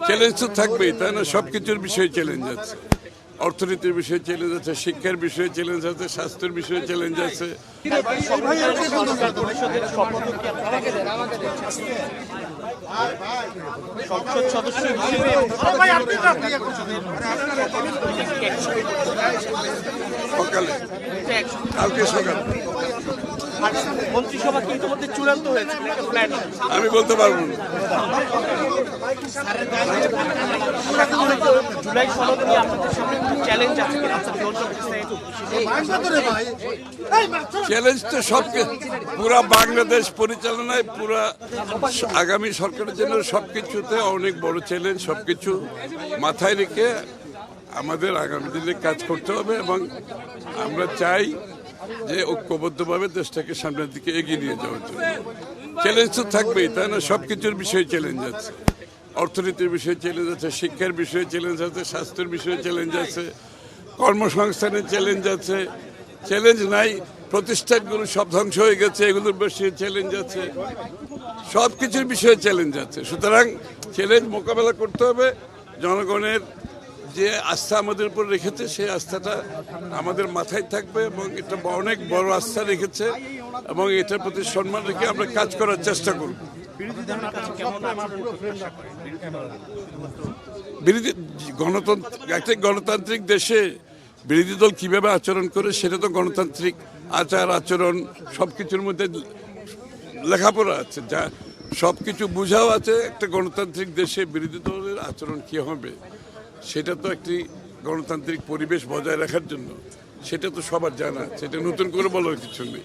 Challenge তো থাকবেই, তাই না? সবকিছুর বিষয়ে চ্যালেঞ্জ আছে, অর্থনীতির বিষয়ে চ্যালেঞ্জ আছে, শিক্ষার বিষয়ে চ্যালেঞ্জ আছে, স্বাস্থ্যের বিষয়ে চ্যালেঞ্জ আছে। সংসদ সদস্য হিসেবে সকালে, কালকে সকালে মন্ত্রিসভা কি ইতিমধ্যে চূড়ান্ত হয়েছে প্ল্যান? আমি বলতে পারবো না। জুলাই সনদ নিয়ে আপনাদের সামনে চ্যালেঞ্জ আছে কিনা? চ্যালেঞ্জ তো পুরা বাংলাদেশ পরিচালনায়, পুরা আগামী সরকারের জন্য সবকিছুতে অনেক বড় চ্যালেঞ্জ। সবকিছু মাথায় রেখে আমাদের আগামী দিনে কাজ করতে হবে এবং আমরা চাই যে ঐক্যবদ্ধভাবে দেশটাকে সামনের দিকে এগিয়ে নিয়ে যাওয়ার জন্য। চ্যালেঞ্জ তো থাকবেই, তাই না? সবকিছুর বিষয়ে চ্যালেঞ্জ আছে, অর্থনীতির বিষয়ে চ্যালেঞ্জ আছে, শিক্ষার বিষয়ে চ্যালেঞ্জ আছে, স্বাস্থ্যের বিষয়ে চ্যালেঞ্জ আছে, কর্মসংস্থানের চ্যালেঞ্জ আছে। চ্যালেঞ্জ নাই, প্রতিষ্ঠানগুলো সব ধ্বংস হয়ে গেছে, এগুলোর বিষয়ে চ্যালেঞ্জ আছে, সব কিছুর বিষয়ে চ্যালেঞ্জ আছে। সুতরাং চ্যালেঞ্জ মোকাবেলা করতে হবে। জনগণের যে আস্থা আমাদের উপর রেখেছে সেই আস্থাটা আমাদের মাথায় থাকবে এবং এটা অনেক বড় আস্থা রেখেছে এবং এটার প্রতি সম্মান রেখে আমরা কাজ করার চেষ্টা করব। বিরোধী একটা গণতান্ত্রিক দেশে বিরোধী দল কিভাবে আচরণ করে সেটা তো গণতান্ত্রিক আচার আচরণ সবকিছুর মধ্যে লেখাপড়া আছে, যা সবকিছু বুঝাও আছে। একটা গণতান্ত্রিক দেশে বিরোধী দলের আচরণ কি হবে সেটা তো একটি গণতান্ত্রিক পরিবেশ বজায় রাখার জন্য সেটা তো সবার জানা, সেটা নতুন করে বলার কিছু নেই।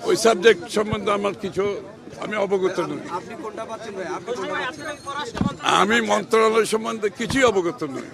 ওই সাবজেক্ট সম্বন্ধে আমার কিছু আমি অবগত নই। আমি মন্ত্রণালয় সম্বন্ধে কিছুই অবগত নই।